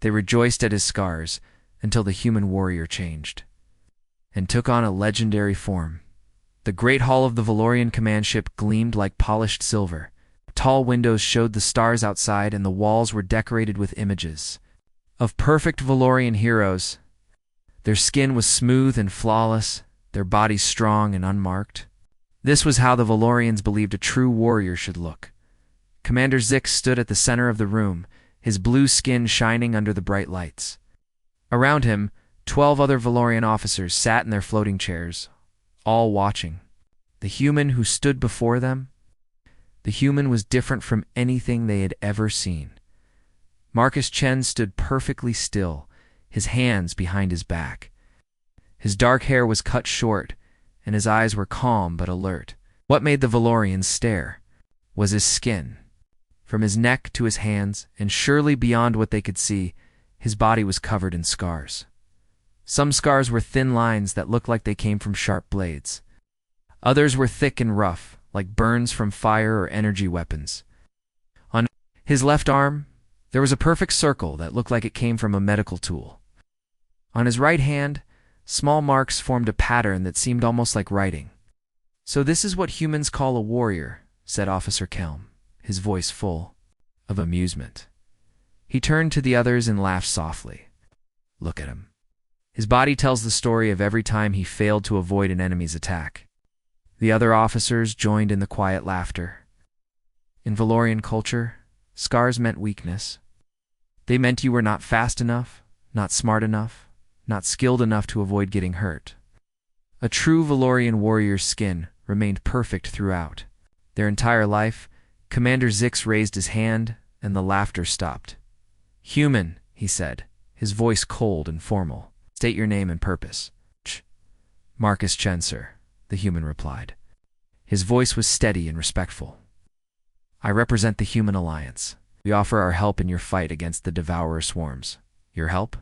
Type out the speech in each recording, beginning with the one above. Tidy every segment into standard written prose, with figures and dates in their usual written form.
They rejoiced at his scars until the human warrior changed and took on a legendary form. The great hall of the Valorian command ship gleamed like polished silver. Tall windows showed the stars outside, and the walls were decorated with images of perfect Valorian heroes. Their skin was smooth and flawless, their bodies strong and unmarked. This was how the Valorians believed a true warrior should look. Commander Zix stood at the center of the room, his blue skin shining under the bright lights. Around him, 12 other Valorian officers sat in their floating chairs, all watching. The human who stood before them, the human was different from anything they had ever seen. Marcus Chen stood perfectly still, his hands behind his back. His dark hair was cut short, and his eyes were calm but alert. What made the Valorians stare was his skin. From his neck to his hands, and surely beyond what they could see, his body was covered in scars. Some scars were thin lines that looked like they came from sharp blades. Others were thick and rough, like burns from fire or energy weapons. On his left arm, there was a perfect circle that looked like it came from a medical tool. On his right hand, small marks formed a pattern that seemed almost like writing. "So this is what humans call a warrior," said Officer Kelm, his voice full of amusement. He turned to the others and laughed softly. "Look at him. His body tells the story of every time he failed to avoid an enemy's attack." The other officers joined in the quiet laughter. In Valorian culture, scars meant weakness. They meant you were not fast enough, not smart enough, not skilled enough to avoid getting hurt. A true Valorian warrior's skin remained perfect throughout. Their entire life, Commander Zix raised his hand, and the laughter stopped. "Human," he said, his voice cold and formal. "State your name and purpose." "Marcus Chen, sir," the human replied. His voice was steady and respectful. "I represent the Human Alliance. We offer our help in your fight against the Devourer swarms." "Your help?"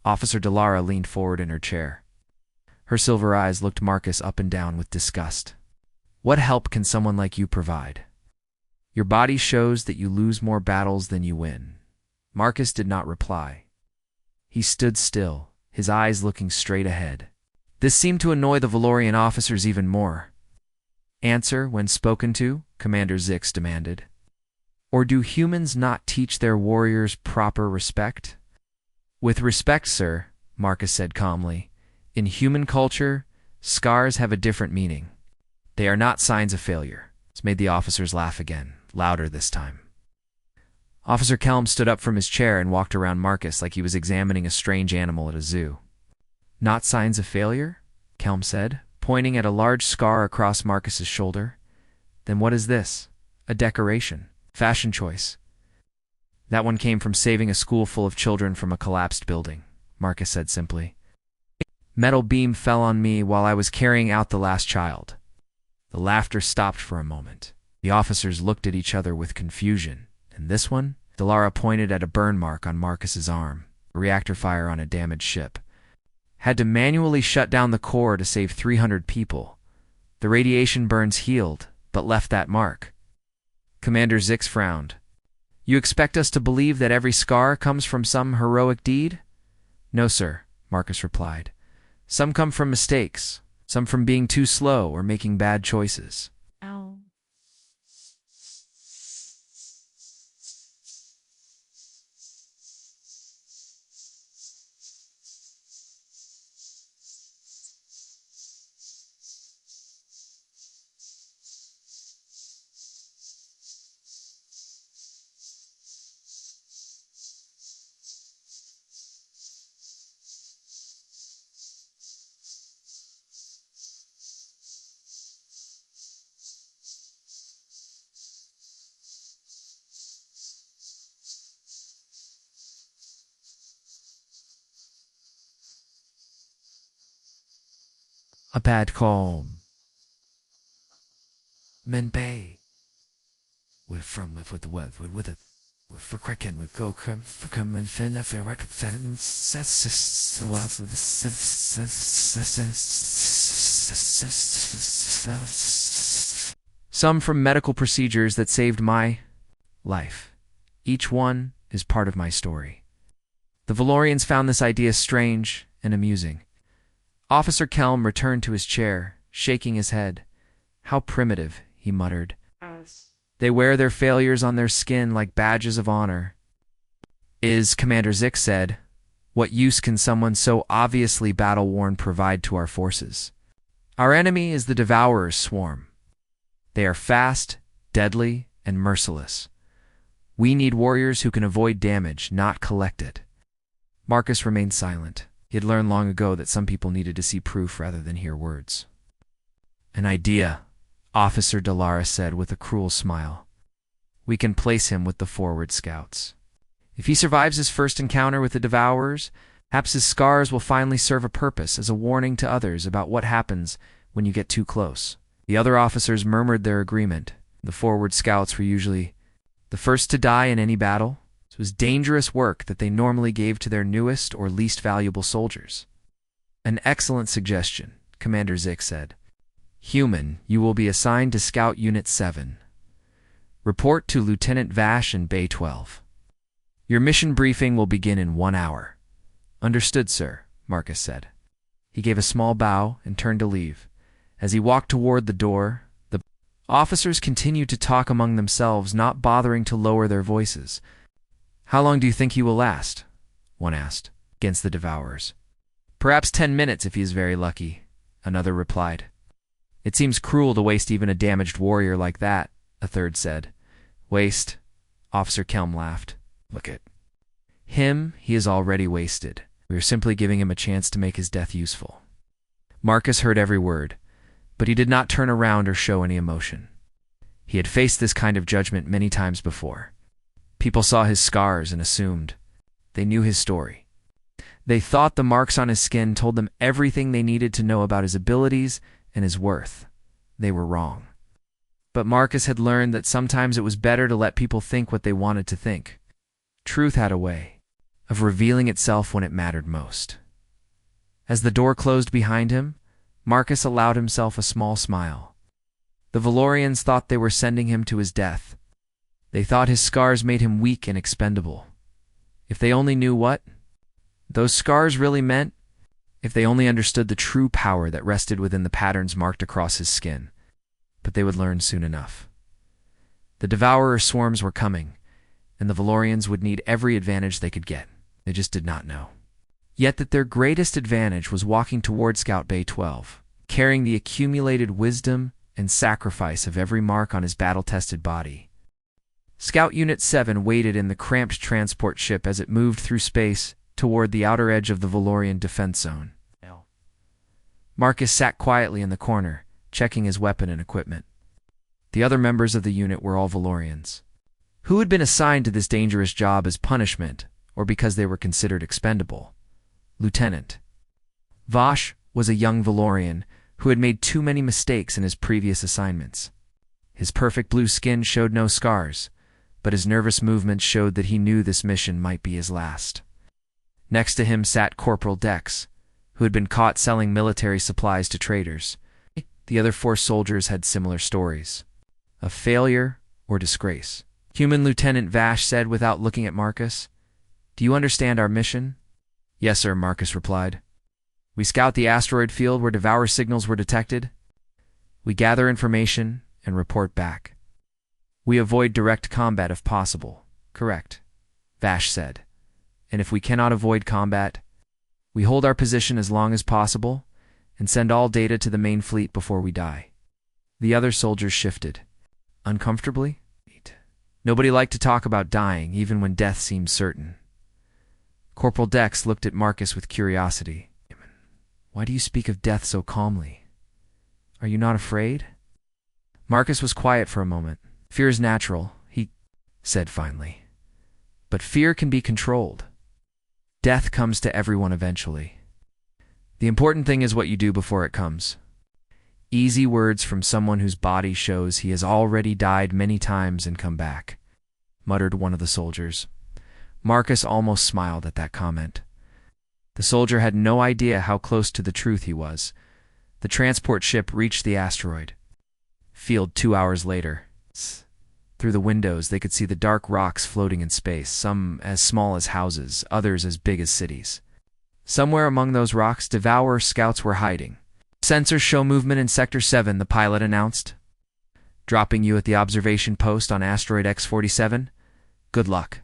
Officer Delara leaned forward in her chair. Her silver eyes looked Marcus up and down with disgust. "What help can someone like you provide? Your body shows that you lose more battles than you win." Marcus did not reply. He stood still, his eyes looking straight ahead. This seemed to annoy the Valorian officers even more. "Answer when spoken to," Commander Zix demanded. "Or do humans not teach their warriors proper respect?" "With respect, sir," Marcus said calmly, "in human culture, scars have a different meaning. They are not signs of failure." This made the officers laugh again, louder this time. Officer Kelm stood up from his chair and walked around Marcus like he was examining a strange animal at a zoo. "Not signs of failure?" Kelm said, pointing at a large scar across Marcus's shoulder. "Then what is this? A decoration. Fashion choice." "That one came from saving a school full of children from a collapsed building," Marcus said simply. "Metal beam fell on me while I was carrying out the last child." The laughter stopped for a moment. The officers looked at each other with confusion. "And this one?" Delara pointed at a burn mark on Marcus's arm, a reactor fire on a damaged ship. "Had to manually shut down the core to save 300 people. The radiation burns healed, but left that mark." Commander Zix frowned. "You expect us to believe that every scar comes from some heroic deed?" "No, sir," Marcus replied. "Some come from mistakes, some from being too slow or making bad choices." Ow. A bad call. Men Bay. We're from with the web with it. For Kraken with go for come and fin if I represent some from medical procedures that saved my life. Each one is part of my story. The Valorians found this idea strange and amusing. Officer Kelm returned to his chair, shaking his head. "How primitive," he muttered. "They wear their failures on their skin like badges of honor." Commander Zik said, "What use can someone so obviously battle-worn provide to our forces? Our enemy is the Devourer's swarm. They are fast, deadly, and merciless. We need warriors who can avoid damage, not collect it." Marcus remained silent. He had learned long ago that some people needed to see proof rather than hear words. "An idea," Officer Delara said with a cruel smile. "We can place him with the forward scouts. If he survives his first encounter with the Devourers, perhaps his scars will finally serve a purpose as a warning to others about what happens when you get too close." The other officers murmured their agreement. The forward scouts were usually the first to die in any battle. It was dangerous work that they normally gave to their newest or least valuable soldiers. "An excellent suggestion," Commander Zik said. "Human, you will be assigned to Scout Unit 7. Report to Lieutenant Vash in Bay 12. Your mission briefing will begin in 1 hour." "Understood, sir," Marcus said. He gave a small bow and turned to leave. As he walked toward the door, the officers continued to talk among themselves, not bothering to lower their voices. "How long do you think he will last?" one asked, "against the Devourers?" "Perhaps 10 minutes if he is very lucky," another replied. "It seems cruel to waste even a damaged warrior like that," a third said. "Waste?" Officer Kelm laughed. "Look at him, he is already wasted. We are simply giving him a chance to make his death useful." Marcus heard every word, but he did not turn around or show any emotion. He had faced this kind of judgment many times before. People saw his scars and assumed they knew his story. They thought the marks on his skin told them everything they needed to know about his abilities and his worth. They were wrong. But Marcus had learned that sometimes it was better to let people think what they wanted to think. Truth had a way of revealing itself when it mattered most. As the door closed behind him, Marcus allowed himself a small smile. The Valorians thought they were sending him to his death. They thought his scars made him weak and expendable. If they only knew what those scars really meant, if they only understood the true power that rested within the patterns marked across his skin. But they would learn soon enough. The Devourer swarms were coming, and the Valorians would need every advantage they could get. They just did not know. Yet that their greatest advantage was walking toward Scout Bay 12, carrying the accumulated wisdom and sacrifice of every mark on his battle-tested body. Scout Unit 7 waited in the cramped transport ship as it moved through space toward the outer edge of the Valorian defense zone. Marcus sat quietly in the corner, checking his weapon and equipment. The other members of the unit were all Valorians, who had been assigned to this dangerous job as punishment or because they were considered expendable. Lieutenant Vash was a young Valorian who had made too many mistakes in his previous assignments. His perfect blue skin showed no scars, but his nervous movements showed that he knew this mission might be his last. Next to him sat Corporal Dex, who had been caught selling military supplies to traders. The other 4 soldiers had similar stories of failure or disgrace. Human Lieutenant Vash said without looking at Marcus, "Do you understand our mission?" "Yes, sir," Marcus replied. "We scout the asteroid field where Devourer signals were detected. We gather information and report back. We avoid direct combat if possible." "Correct," Vash said. "And if we cannot avoid combat, we hold our position as long as possible and send all data to the main fleet before we die." The other soldiers shifted. Uncomfortably? Nobody liked to talk about dying, even when death seemed certain. Corporal Dex looked at Marcus with curiosity. "Why do you speak of death so calmly? Are you not afraid?" Marcus was quiet for a moment. "Fear is natural," he said finally. "But fear can be controlled. Death comes to everyone eventually. The important thing is what you do before it comes." Easy words from someone whose body shows he has already died many times and come back, muttered one of the soldiers. Marcus almost smiled at that comment. The soldier had no idea how close to the truth he was. The transport ship reached the asteroid field 2 hours later. Through the windows, they could see the dark rocks floating in space, some as small as houses, others as big as cities. Somewhere among those rocks, Devourer scouts were hiding. "Sensors show movement in Sector 7, the pilot announced. "Dropping you at the observation post on asteroid X-47. Good luck."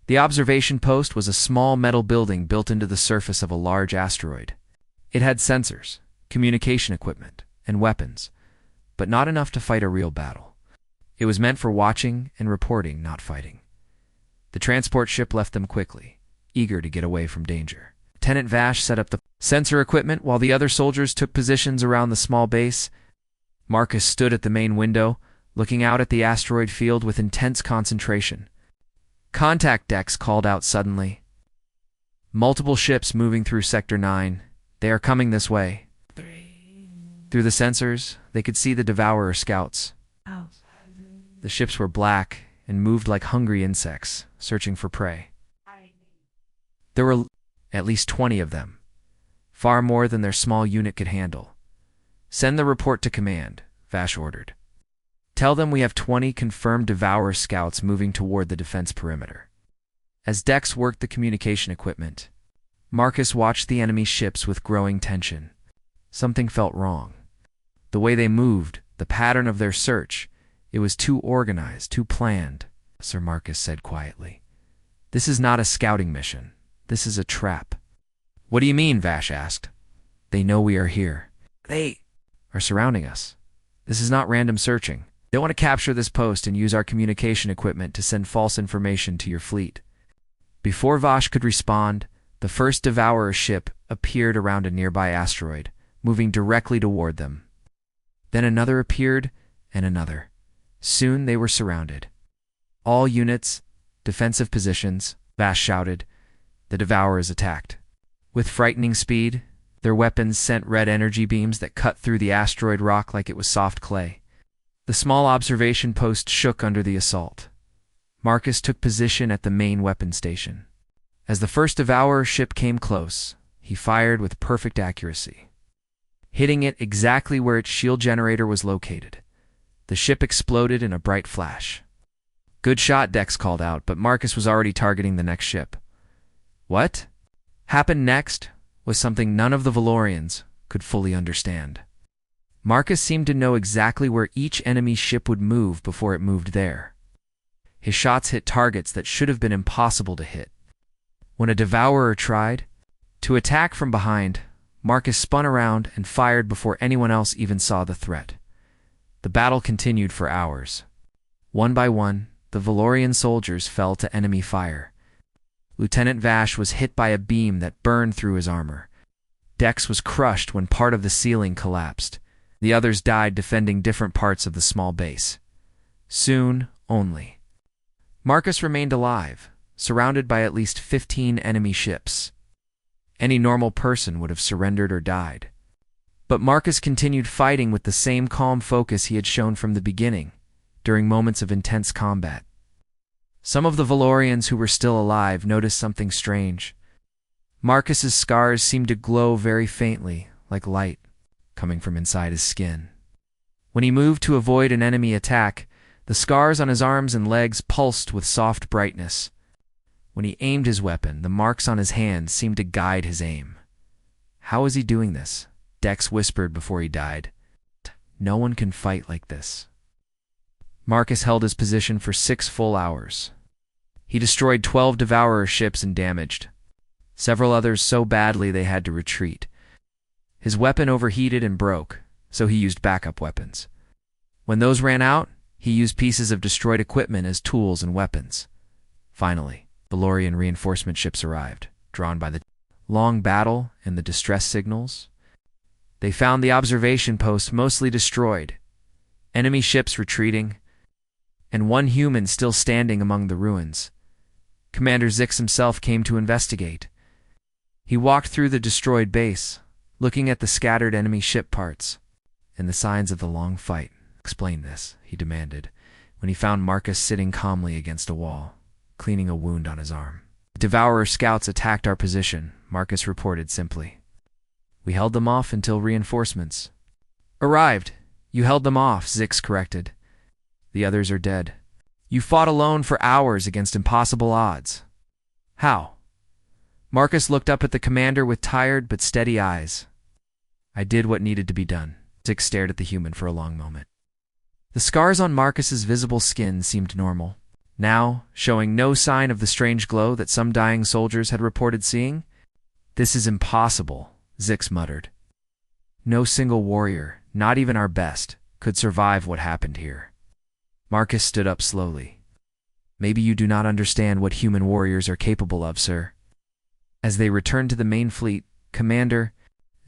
The observation post was a small metal building built into the surface of a large asteroid. It had sensors, communication equipment, and weapons, but not enough to fight a real battle. It was meant for watching and reporting, not fighting. The transport ship left them quickly, eager to get away from danger. Lieutenant Vash set up the sensor equipment while the other soldiers took positions around the small base. Marcus stood at the main window, looking out at the asteroid field with intense concentration. "Contact," Dex called out suddenly. "Multiple ships moving through Sector 9. They are coming this way." Through the sensors, they could see the Devourer scouts. The ships were black and moved like hungry insects, searching for prey. There were at least 20 of them, far more than their small unit could handle. "Send the report to command," Vash ordered. "Tell them we have 20 confirmed Devourer scouts moving toward the defense perimeter." As Dex worked the communication equipment, Marcus watched the enemy ships with growing tension. Something felt wrong. The way they moved, the pattern of their search, it was too organized, too planned, Sir Marcus said quietly. "This is not a scouting mission. This is a trap." "What do you mean?" Vash asked. "They know we are here. They are surrounding us. This is not random searching. They want to capture this post and use our communication equipment to send false information to your fleet." Before Vash could respond, the first Devourer ship appeared around a nearby asteroid, moving directly toward them. Then another appeared, and another. Soon they were surrounded. "All units, defensive positions," Vash shouted. The Devourers attacked. With frightening speed, their weapons sent red energy beams that cut through the asteroid rock like it was soft clay. The small observation post shook under the assault. Marcus took position at the main weapon station. As the first Devourer ship came close, he fired with perfect accuracy, hitting it exactly where its shield generator was located. The ship exploded in a bright flash. "Good shot," Dex called out, but Marcus was already targeting the next ship. What happened next was something none of the Valorians could fully understand. Marcus seemed to know exactly where each enemy ship would move before it moved there. His shots hit targets that should have been impossible to hit. When a Devourer tried to attack from behind, Marcus spun around and fired before anyone else even saw the threat. The battle continued for hours. One by one, the Valorian soldiers fell to enemy fire. Lieutenant Vash was hit by a beam that burned through his armor. Dex was crushed when part of the ceiling collapsed. The others died defending different parts of the small base. Soon, only Marcus remained alive, surrounded by at least 15 enemy ships. Any normal person would have surrendered or died. But Marcus continued fighting with the same calm focus he had shown from the beginning, during moments of intense combat. Some of the Valorians who were still alive noticed something strange. Marcus's scars seemed to glow very faintly, like light, coming from inside his skin. When he moved to avoid an enemy attack, the scars on his arms and legs pulsed with soft brightness. When he aimed his weapon, the marks on his hands seemed to guide his aim. "How was he doing this?" Dex whispered before he died. "No one can fight like this." Marcus held his position for 6 full hours. He destroyed 12 Devourer ships and damaged several others so badly they had to retreat. His weapon overheated and broke, so he used backup weapons. When those ran out, he used pieces of destroyed equipment as tools and weapons. Finally, Valorian reinforcement ships arrived, drawn by the long battle and the distress signals. They found the observation post mostly destroyed, enemy ships retreating, and one human still standing among the ruins. Commander Zix himself came to investigate. He walked through the destroyed base, looking at the scattered enemy ship parts and the signs of the long fight. "Explain this," he demanded, when he found Marcus sitting calmly against a wall, cleaning a wound on his arm. "The Devourer scouts attacked our position," Marcus reported simply. "We held them off until reinforcements arrived." "You held them off," Zix corrected. "The others are dead." You fought alone for hours against impossible odds. How? Marcus looked up at the commander with tired but steady eyes. I did what needed to be done. Zix stared at the human for a long moment. The scars on Marcus's visible skin seemed normal, now showing no sign of the strange glow that some dying soldiers had reported seeing. This is impossible, Zix muttered. No single warrior, not even our best, could survive what happened here. Marcus stood up slowly. Maybe you do not understand what human warriors are capable of, sir. As they returned to the main fleet, Commander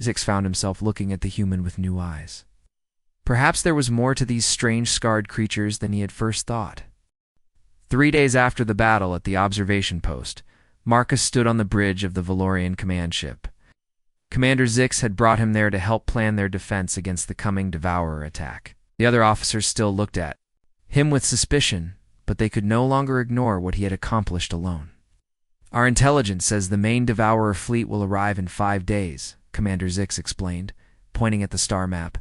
Zix found himself looking at the human with new eyes. Perhaps there was more to these strange scarred creatures than he had first thought. 3 days after the battle at the observation post, Marcus stood on the bridge of the Valorian command ship. Commander Zix had brought him there to help plan their defense against the coming Devourer attack. The other officers still looked at him with suspicion, but they could no longer ignore what he had accomplished alone. Our intelligence says the main Devourer fleet will arrive in 5 days, Commander Zix explained, pointing at the star map.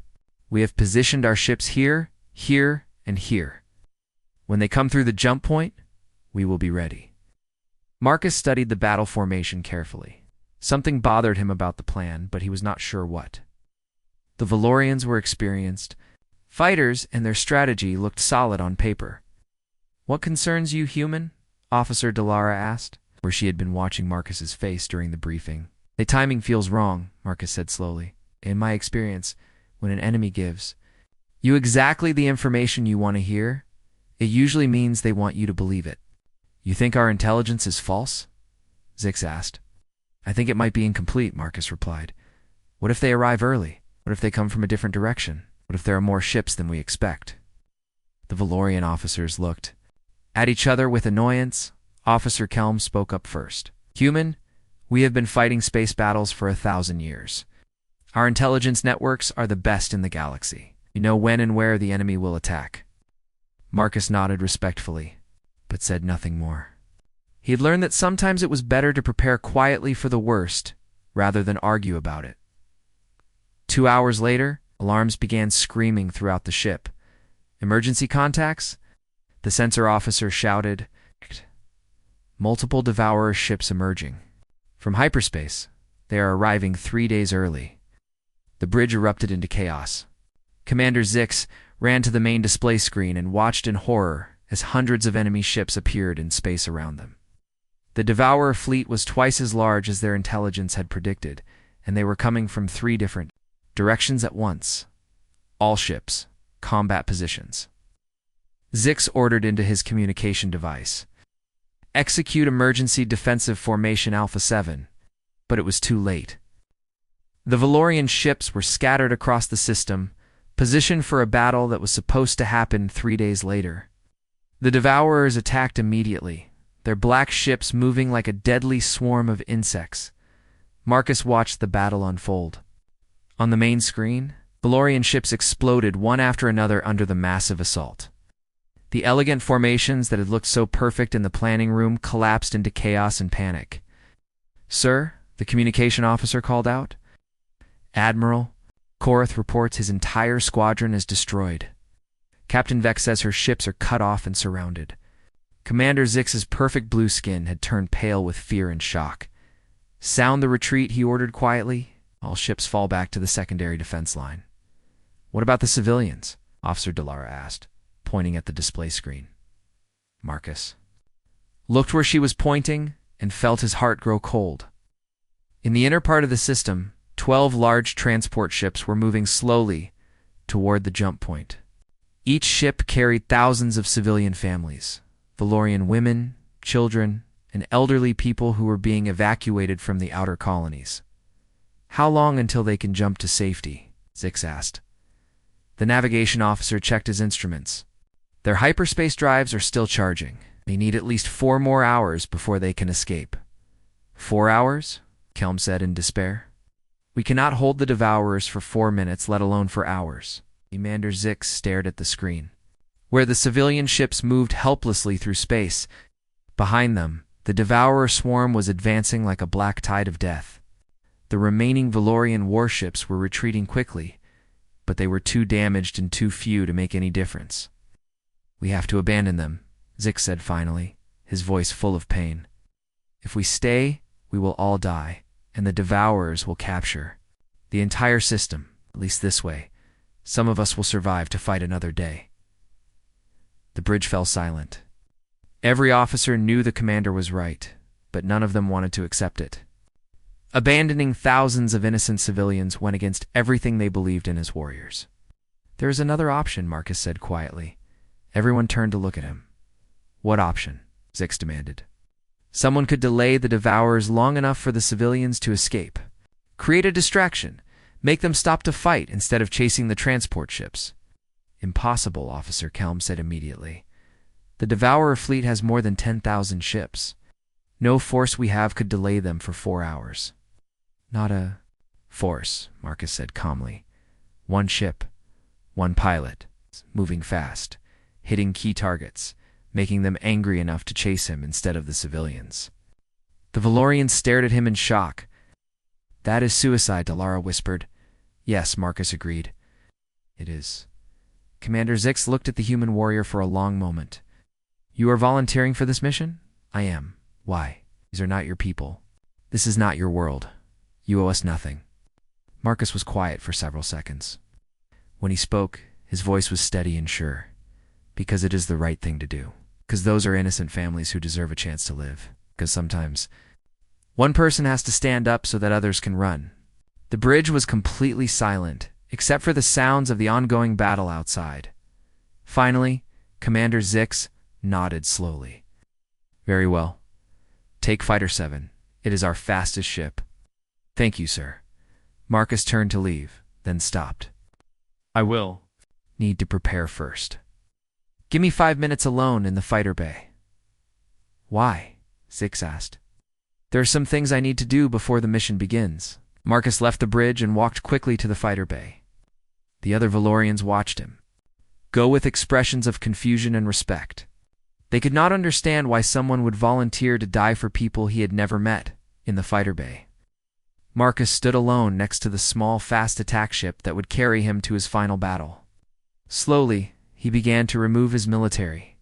We have positioned our ships here, here, and here. When they come through the jump point, we will be ready. Marcus studied the battle formation carefully. Something bothered him about the plan, but he was not sure what. The Valorians were experienced fighters, and their strategy looked solid on paper. What concerns you, human? Officer Delara asked, where she had been watching Marcus's face during the briefing. The timing feels wrong, Marcus said slowly. In my experience, when an enemy gives you exactly the information you want to hear, it usually means they want you to believe it. You think our intelligence is false? Zix asked. I think it might be incomplete, Marcus replied. What if they arrive early? What if they come from a different direction? What if there are more ships than we expect? The Valorian officers looked at each other with annoyance. Officer Kelm spoke up first. Human, we have been fighting space battles for 1,000 years. Our intelligence networks are the best in the galaxy. We know when and where the enemy will attack. Marcus nodded respectfully, but said nothing more. He had learned that sometimes it was better to prepare quietly for the worst, rather than argue about it. 2 hours later, alarms began screaming throughout the ship. Emergency contacts? The sensor officer shouted. Multiple Devourer ships emerging. From hyperspace, they are arriving 3 days early. The bridge erupted into chaos. Commander Zix ran to the main display screen and watched in horror as hundreds of enemy ships appeared in space around them. The Devourer fleet was twice as large as their intelligence had predicted, and they were coming from 3 different directions at once. All ships, combat positions. Zix ordered into his communication device. Execute emergency defensive formation Alpha 7, but it was too late. The Valorian ships were scattered across the system, positioned for a battle that was supposed to happen 3 days later. The Devourers attacked immediately, their black ships moving like a deadly swarm of insects. Marcus watched the battle unfold. On the main screen, Valorian ships exploded one after another under the massive assault. The elegant formations that had looked so perfect in the planning room collapsed into chaos and panic. Sir, the communication officer called out. Admiral, Korath reports his entire squadron is destroyed. Captain Vex says her ships are cut off and surrounded. Commander Zix's perfect blue skin had turned pale with fear and shock. Sound the retreat, he ordered quietly. All ships fall back to the secondary defense line. What about the civilians? Officer Delara asked, pointing at the display screen. Marcus looked where she was pointing and felt his heart grow cold. In the inner part of the system, 12 large transport ships were moving slowly toward the jump point. Each ship carried thousands of civilian families, Valorian women, children, and elderly people who were being evacuated from the outer colonies. How long until they can jump to safety? Zix asked. The navigation officer checked his instruments. Their hyperspace drives are still charging. They need at least 4 more hours before they can escape. 4 hours? Kelm said in despair. We cannot hold the Devourers for 4 minutes, let alone for hours. Commander Zix stared at the screen, where the civilian ships moved helplessly through space. Behind them, the Devourer swarm was advancing like a black tide of death. The remaining Valorian warships were retreating quickly, but they were too damaged and too few to make any difference. We have to abandon them, Zix said finally, his voice full of pain. If we stay, we will all die, and the Devourers will capture the entire system, at least this way. Some of us will survive to fight another day. The bridge fell silent. Every officer knew the commander was right, but none of them wanted to accept it. Abandoning thousands of innocent civilians went against everything they believed in as warriors. There is another option, Marcus said quietly. Everyone turned to look at him. What option? Zix demanded. Someone could delay the Devourers long enough for the civilians to escape. Create a distraction. Make them stop to fight instead of chasing the transport ships. Impossible, Officer Kelm said immediately. The Devourer fleet has more than 10,000 ships. No force we have could delay them for 4 hours. Not a force, Marcus said calmly. One ship, one pilot, moving fast, hitting key targets, making them angry enough to chase him instead of the civilians. The Valorians stared at him in shock. That is suicide, Delara whispered. Yes, Marcus agreed. It is. Commander Zix looked at the human warrior for a long moment. You are volunteering for this mission? I am. Why? These are not your people. This is not your world. You owe us nothing. Marcus was quiet for several seconds. When he spoke, his voice was steady and sure. Because it is the right thing to do. Because those are innocent families who deserve a chance to live. Because sometimes one person has to stand up so that others can run. The bridge was completely silent, except for the sounds of the ongoing battle outside. Finally, Commander Zix nodded slowly. Very well. Take Fighter 7. It is our fastest ship. Thank you, sir. Marcus turned to leave, then stopped. I will need to prepare first. Give me 5 minutes alone in the fighter bay. Why? Zix asked. There are some things I need to do before the mission begins. Marcus left the bridge and walked quickly to the fighter bay. The other Valorians watched him, go with expressions of confusion and respect. They could not understand why someone would volunteer to die for people he had never met in the fighter bay. Marcus stood alone next to the small, fast attack ship that would carry him to his final battle. Slowly, he began to remove his military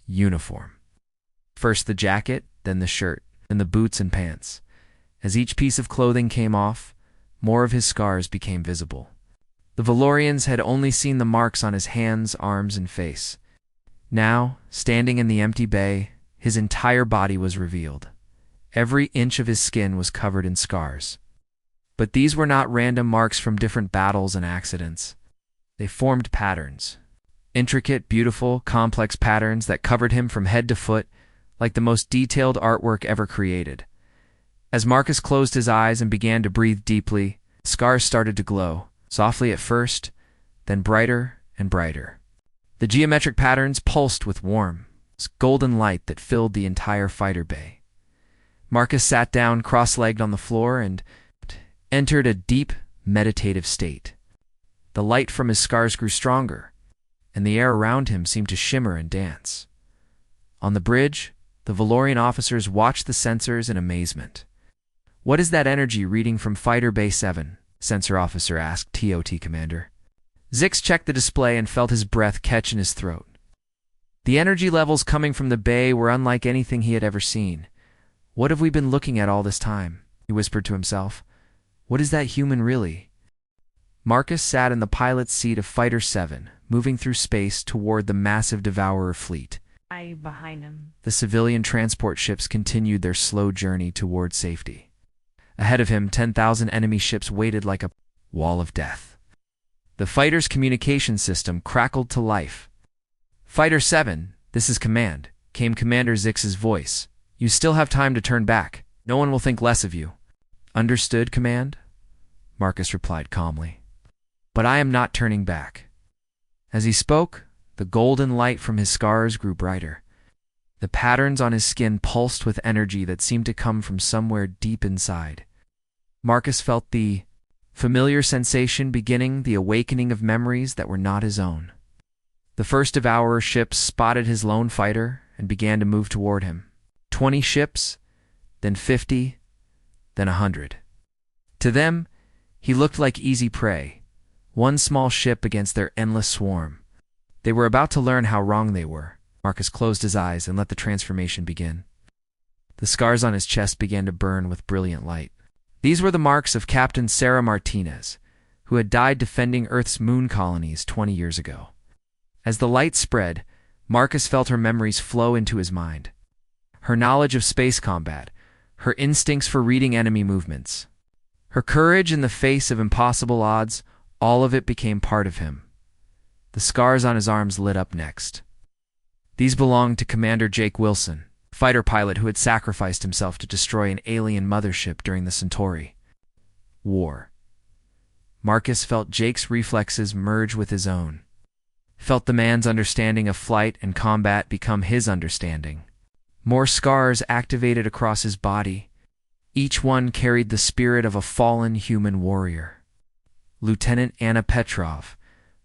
uniform. First the jacket, then the shirt, then the boots and pants. As each piece of clothing came off, more of his scars became visible. The Valorians had only seen the marks on his hands, arms, and face. Now, standing in the empty bay, his entire body was revealed. Every inch of his skin was covered in scars. But these were not random marks from different battles and accidents. They formed patterns. Intricate, beautiful, complex patterns that covered him from head to foot, like the most detailed artwork ever created. As Marcus closed his eyes and began to breathe deeply, scars started to glow, softly at first, then brighter and brighter. The geometric patterns pulsed with warm, golden light that filled the entire fighter bay. Marcus sat down cross-legged on the floor and entered a deep, meditative state. The light from his scars grew stronger, and the air around him seemed to shimmer and dance. On the bridge, the Valorian officers watched the sensors in amazement. What is that energy reading from Fighter Bay 7? Sensor officer asked TOT commander. Zix checked the display and felt his breath catch in his throat. The energy levels coming from the bay were unlike anything he had ever seen. What have we been looking at all this time? He whispered to himself. What is that human really? Marcus sat in the pilot's seat of Fighter 7, moving through space toward the massive Devourer fleet. Behind him. The civilian transport ships continued their slow journey toward safety. Ahead of him, 10,000 enemy ships waited like a wall of death. The fighter's communication system crackled to life. Fighter 7, this is command, came Commander Zix's voice. You still have time to turn back. No one will think less of you. Understood, command? Marcus replied calmly. But I am not turning back. As he spoke, the golden light from his scars grew brighter. The patterns on his skin pulsed with energy that seemed to come from somewhere deep inside. Marcus felt the familiar sensation beginning the awakening of memories that were not his own. The first Devourer ships spotted his lone fighter and began to move toward him. 20 ships, then 50, then 100. To them, he looked like easy prey, one small ship against their endless swarm. They were about to learn how wrong they were. Marcus closed his eyes and let the transformation begin. The scars on his chest began to burn with brilliant light. These were the marks of Captain Sarah Martinez, who had died defending Earth's moon colonies 20 years ago. As the light spread, Marcus felt her memories flow into his mind. Her knowledge of space combat, her instincts for reading enemy movements, her courage in the face of impossible odds, all of it became part of him. The scars on his arms lit up next. These belonged to Commander Jake Wilson, fighter pilot who had sacrificed himself to destroy an alien mothership during the Centauri War. Marcus felt Jake's reflexes merge with his own, felt the man's understanding of flight and combat become his understanding. More scars activated across his body. Each one carried the spirit of a fallen human warrior. Lieutenant Anna Petrov,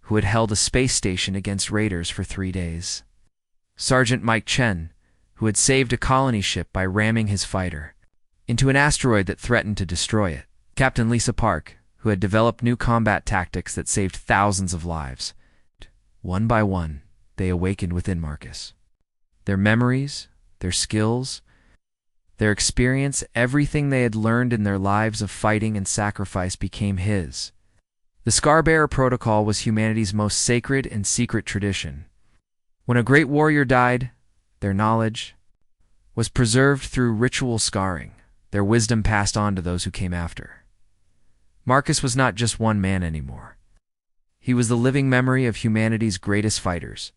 who had held a space station against raiders for 3 days. Sergeant Mike Chen, who had saved a colony ship by ramming his fighter into an asteroid that threatened to destroy it. Captain Lisa Park, who had developed new combat tactics that saved thousands of lives. One by one, they awakened within Marcus. Their memories, their skills, their experience, everything they had learned in their lives of fighting and sacrifice became his. The Scarbearer Protocol was humanity's most sacred and secret tradition. When a great warrior died, their knowledge was preserved through ritual scarring, their wisdom passed on to those who came after. Marcus was not just one man anymore. He was the living memory of humanity's greatest fighters,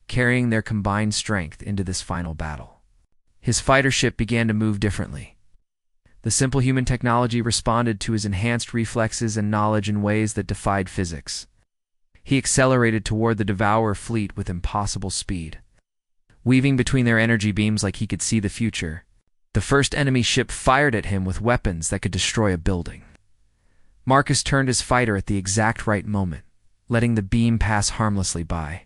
carrying their combined strength into this final battle. His fighter ship began to move differently. The simple human technology responded to his enhanced reflexes and knowledge in ways that defied physics. He accelerated toward the Devourer fleet with impossible speed, weaving between their energy beams like he could see the future. The first enemy ship fired at him with weapons that could destroy a building. Marcus turned his fighter at the exact right moment, letting the beam pass harmlessly by.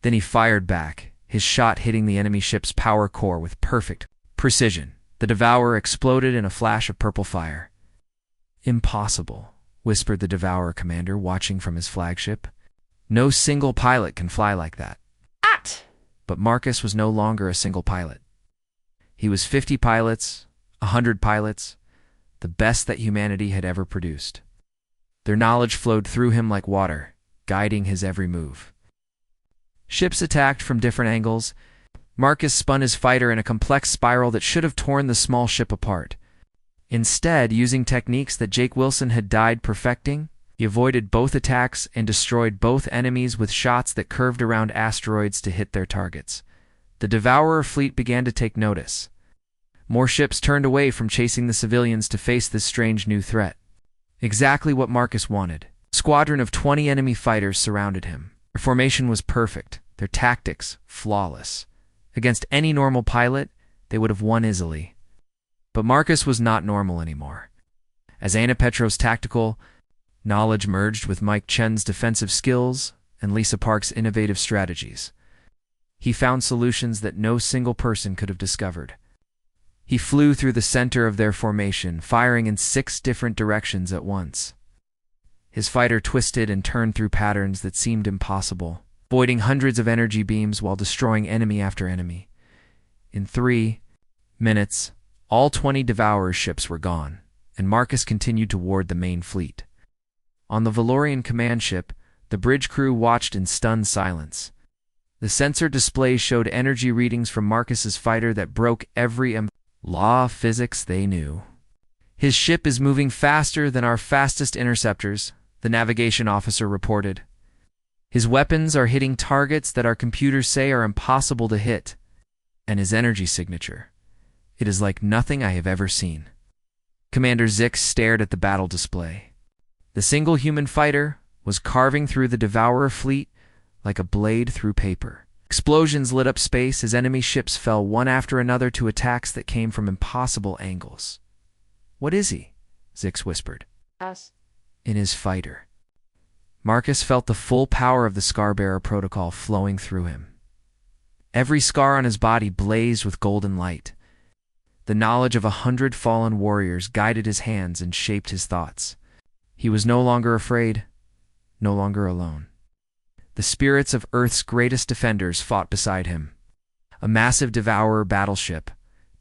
Then he fired back, his shot hitting the enemy ship's power core with perfect precision. The Devourer exploded in a flash of purple fire. "Impossible," whispered the Devourer commander, watching from his flagship. "No single pilot can fly like that." But Marcus was no longer a single pilot. He was 50 pilots, 100 pilots, the best that humanity had ever produced. Their knowledge flowed through him like water, guiding his every move. Ships attacked from different angles. Marcus spun his fighter in a complex spiral that should have torn the small ship apart. Instead, using techniques that Jake Wilson had died perfecting, he avoided both attacks and destroyed both enemies with shots that curved around asteroids to hit their targets. The Devourer fleet began to take notice. More ships turned away from chasing the civilians to face this strange new threat. Exactly what Marcus wanted. A squadron of 20 enemy fighters surrounded him. Their formation was perfect, their tactics flawless. Against any normal pilot, they would have won easily. But Marcus was not normal anymore. As Anna Petrov's tactical knowledge merged with Mike Chen's defensive skills and Lisa Park's innovative strategies, he found solutions that no single person could have discovered. He flew through the center of their formation, firing in 6 different directions at once. His fighter twisted and turned through patterns that seemed impossible, avoiding hundreds of energy beams while destroying enemy after enemy. In 3 minutes, all 20 Devourer ships were gone, and Marcus continued toward the main fleet. On the Valorian command ship, the bridge crew watched in stunned silence. The sensor display showed energy readings from Marcus's fighter that broke every law of physics they knew. "His ship is moving faster than our fastest interceptors," the navigation officer reported. "His weapons are hitting targets that our computers say are impossible to hit. And his energy signature. It is like nothing I have ever seen." Commander Zix stared at the battle display. The single human fighter was carving through the Devourer fleet like a blade through paper. Explosions lit up space as enemy ships fell one after another to attacks that came from impossible angles. "What is he?" Zix whispered. Us. In his fighter. Marcus felt the full power of the Scarbearer Protocol flowing through him. Every scar on his body blazed with golden light. The knowledge of 100 fallen warriors guided his hands and shaped his thoughts. He was no longer afraid, no longer alone. The spirits of Earth's greatest defenders fought beside him. A massive Devourer battleship,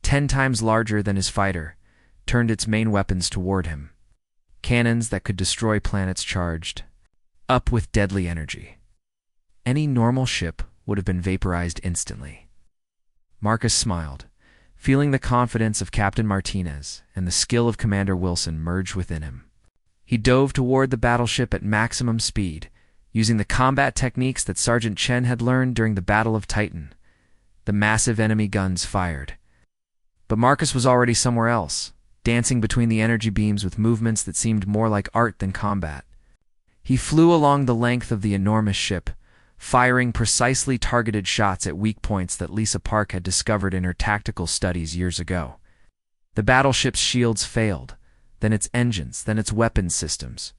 10 times larger than his fighter, turned its main weapons toward him. Cannons that could destroy planets charged up with deadly energy. Any normal ship would have been vaporized instantly. Marcus smiled, feeling the confidence of Captain Martinez and the skill of Commander Wilson merge within him. He dove toward the battleship at maximum speed, using the combat techniques that Sergeant Chen had learned during the Battle of Titan. The massive enemy guns fired. But Marcus was already somewhere else, dancing between the energy beams with movements that seemed more like art than combat. He flew along the length of the enormous ship, firing precisely targeted shots at weak points that Lisa Park had discovered in her tactical studies years ago. The battleship's shields failed, then its engines, then its weapons systems.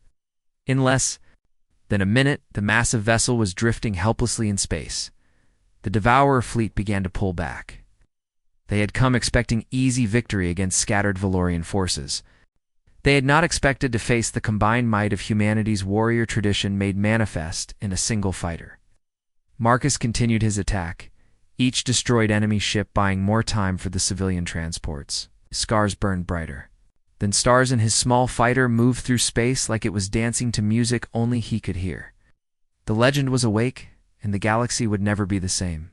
In less than a minute, the massive vessel was drifting helplessly in space. The Devourer fleet began to pull back. They had come expecting easy victory against scattered Valorian forces. They had not expected to face the combined might of humanity's warrior tradition made manifest in a single fighter. Marcus continued his attack, each destroyed enemy ship buying more time for the civilian transports. Scars burned brighter. Then stars in his small fighter moved through space like it was dancing to music only he could hear. The legend was awake, and the galaxy would never be the same.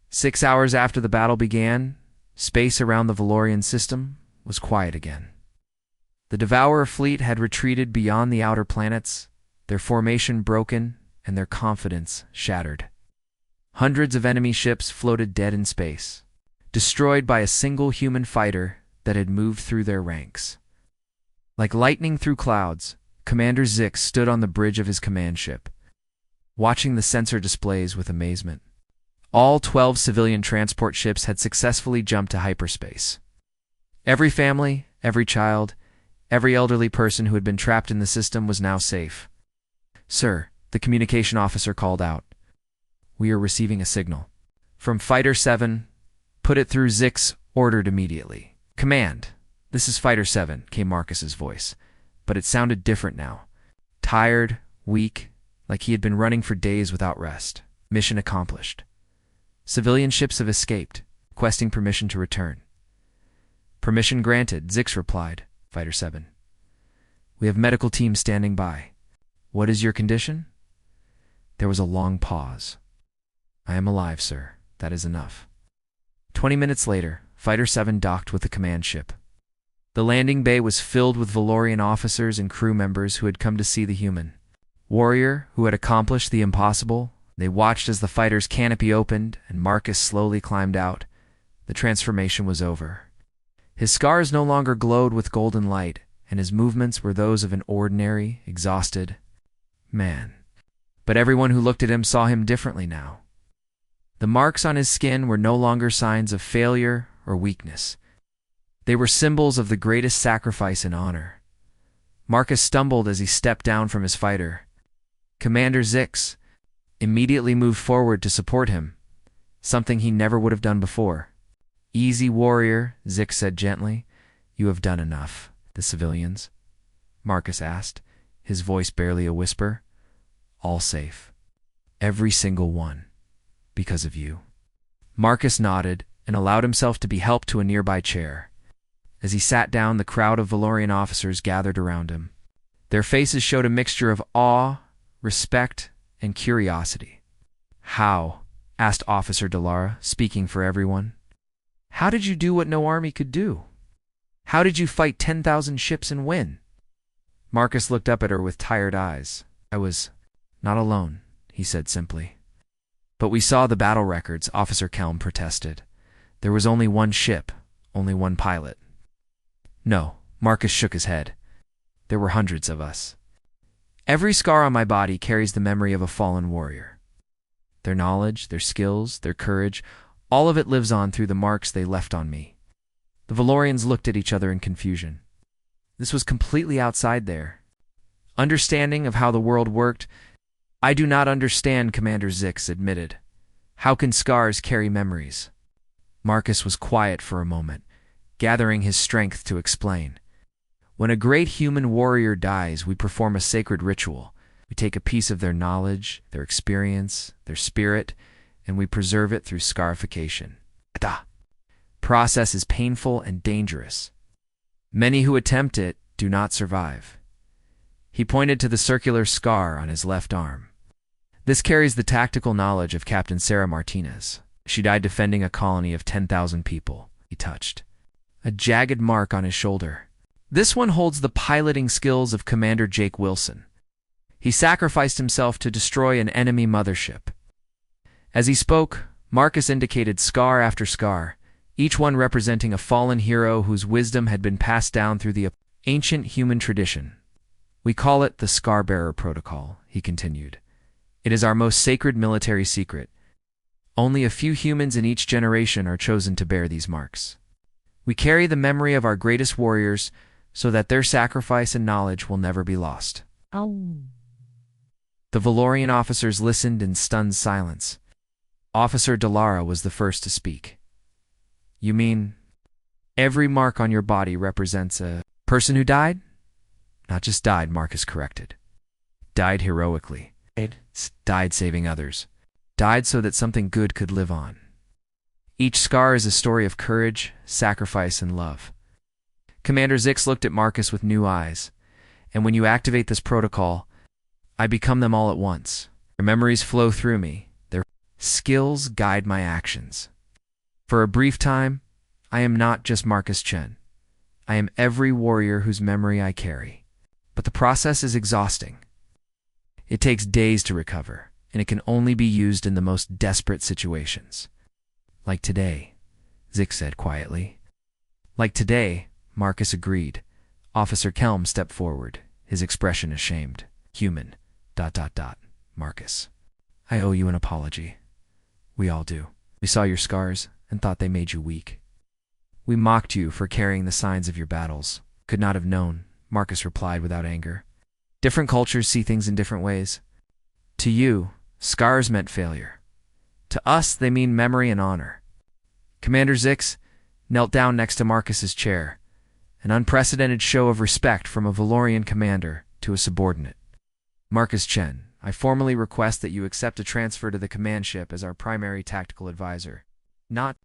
6 hours after the battle began, space around the Valorian system was quiet again. The Devourer fleet had retreated beyond the outer planets, their formation broken and their confidence shattered. Hundreds of enemy ships floated dead in space, destroyed by a single human fighter that had moved through their ranks. Like lightning through clouds, Commander Zix stood on the bridge of his command ship, watching the sensor displays with amazement. All 12 civilian transport ships had successfully jumped to hyperspace. Every family, every child, every elderly person who had been trapped in the system was now safe. "Sir," the communication officer called out. "We are receiving a signal. From Fighter 7, put it through Zix, ordered immediately." "Command, this is Fighter 7, came Marcus's voice, but it sounded different now. Tired, weak, like he had been running for days without rest. "Mission accomplished. Civilian ships have escaped, requesting permission to return." "Permission granted," Zix replied. Fighter 7. "We have medical teams standing by. What is your condition?" There was a long pause. "I am alive, sir. That is enough." 20 minutes later, Fighter 7 docked with the command ship. The landing bay was filled with Valorian officers and crew members who had come to see the human warrior who had accomplished the impossible. They watched as the fighter's canopy opened and Marcus slowly climbed out. The transformation was over. His scars no longer glowed with golden light, and his movements were those of an ordinary, exhausted man. But everyone who looked at him saw him differently now. The marks on his skin were no longer signs of failure or weakness. They were symbols of the greatest sacrifice and honor. Marcus stumbled as he stepped down from his fighter. Commander Zix immediately moved forward to support him, something he never would have done before. "Easy, warrior," Zix said gently. "You have done enough." "The civilians?" Marcus asked, his voice barely a whisper. "All safe. Every single one. Because of you." Marcus nodded and allowed himself to be helped to a nearby chair. As he sat down, the crowd of Valorian officers gathered around him. Their faces showed a mixture of awe, respect, and curiosity. "How?" asked Officer Delara, speaking for everyone. "How did you do what no army could do? How did you fight 10,000 ships and win?" Marcus looked up at her with tired eyes. "I was not alone," he said simply. "But we saw the battle records," Officer Kelm protested. "There was only one ship, only one pilot." "No," Marcus shook his head. "There were hundreds of us. Every scar on my body carries the memory of a fallen warrior. Their knowledge, their skills, their courage, all of it lives on through the marks they left on me." The Valorians looked at each other in confusion. This was completely outside their understanding of how the world worked. "I do not understand," Commander Zix admitted. "How can scars carry memories?" Marcus was quiet for a moment, gathering his strength to explain. "When a great human warrior dies, we perform a sacred ritual. We take a piece of their knowledge, their experience, their spirit, and we preserve it through scarification. The process is painful and dangerous. Many who attempt it do not survive. He pointed to the circular scar on his left arm. This carries the tactical knowledge of Captain Sarah Martinez. She died defending a colony of 10,000 people. He touched a jagged mark on his shoulder. This one holds the piloting skills of Commander Jake Wilson. He sacrificed himself to destroy an enemy mothership. As he spoke, Marcus indicated scar after scar, each one representing a fallen hero whose wisdom had been passed down through the ancient human tradition. We call it the Scar-Bearer Protocol, he continued. It is our most sacred military secret. Only a few humans in each generation are chosen to bear these marks. We carry the memory of our greatest warriors so that their sacrifice and knowledge will never be lost. Oh. The Valorian officers listened in stunned silence. Officer Delara was the first to speak. You mean every mark on your body represents a person who died? Not just died, Marcus corrected. Died heroically. Died saving others. Died so that something good could live on. Each scar is a story of courage, sacrifice, and love. Commander Zix looked at Marcus with new eyes. And when you activate this protocol, I become them all at once. Their memories flow through me. Their skills guide my actions. For a brief time, I am not just Marcus Chen. I am every warrior whose memory I carry. But the process is exhausting. It takes days to recover, and it can only be used in the most desperate situations. Like today, Zix said quietly. Like today, Marcus agreed. Officer Kelm stepped forward, his expression ashamed. Human, ... Marcus. I owe you an apology. We all do. We saw your scars and thought they made you weak. We mocked you for carrying the signs of your battles. Could not have known, Marcus replied without anger. Different cultures see things in different ways. To you, scars meant failure. To us, they mean memory and honor. Commander Zix knelt down next to Marcus's chair, an unprecedented show of respect from a Valorian commander to a subordinate. Marcus Chen, I formally request that you accept a transfer to the command ship as our primary tactical advisor. Not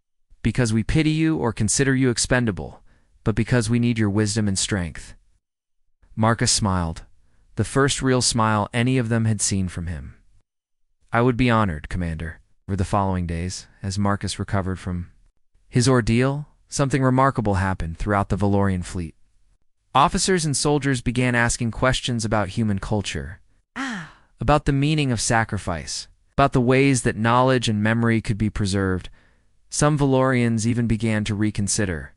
because we pity you or consider you expendable, but because we need your wisdom and strength. Marcus smiled, the first real smile any of them had seen from him. I would be honored, Commander. Over the following days, as Marcus recovered from his ordeal, something remarkable happened throughout the Valorian fleet. Officers and soldiers began asking questions about human culture, about the meaning of sacrifice, about the ways that knowledge and memory could be preserved. Some Valorians even began to reconsider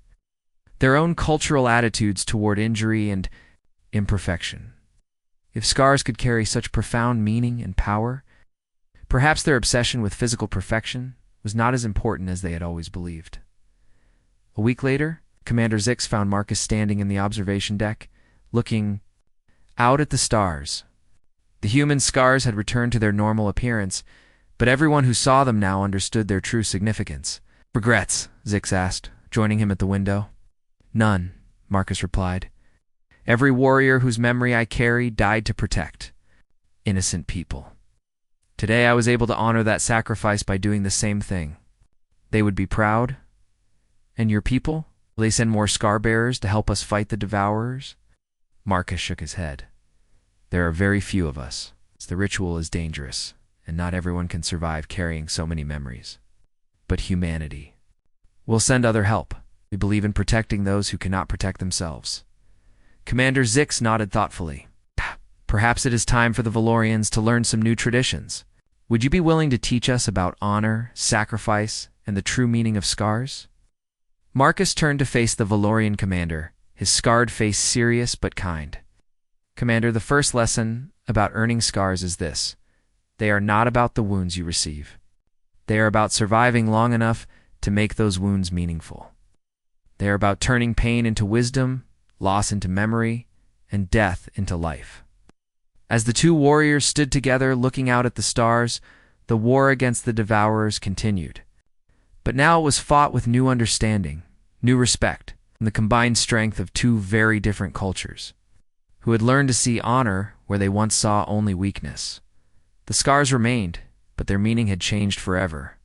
their own cultural attitudes toward injury and imperfection. If scars could carry such profound meaning and power, perhaps their obsession with physical perfection was not as important as they had always believed. A week later, Commander Zix found Marcus standing in the observation deck, looking out at the stars. The human scars had returned to their normal appearance, but everyone who saw them now understood their true significance. Regrets? Zix asked, joining him at the window. None, Marcus replied. Every warrior whose memory I carry died to protect innocent people. Today I was able to honor that sacrifice by doing the same thing. They would be proud. And your people? Will they send more scar-bearers to help us fight the Devourers? Marcus shook his head. There are very few of us. The ritual is dangerous, and not everyone can survive carrying so many memories. But humanity. We'll send other help. We believe in protecting those who cannot protect themselves. Commander Zix nodded thoughtfully. Perhaps it is time for the Valorians to learn some new traditions. Would you be willing to teach us about honor, sacrifice, and the true meaning of scars? Marcus turned to face the Valorian commander, his scarred face serious but kind. Commander, the first lesson about earning scars is this. They are not about the wounds you receive. They are about surviving long enough to make those wounds meaningful. They are about turning pain into wisdom, loss into memory, and death into life. As the two warriors stood together looking out at the stars, the war against the Devourers continued. But now it was fought with new understanding, new respect, and the combined strength of two very different cultures, who had learned to see honor where they once saw only weakness. The scars remained, but their meaning had changed forever.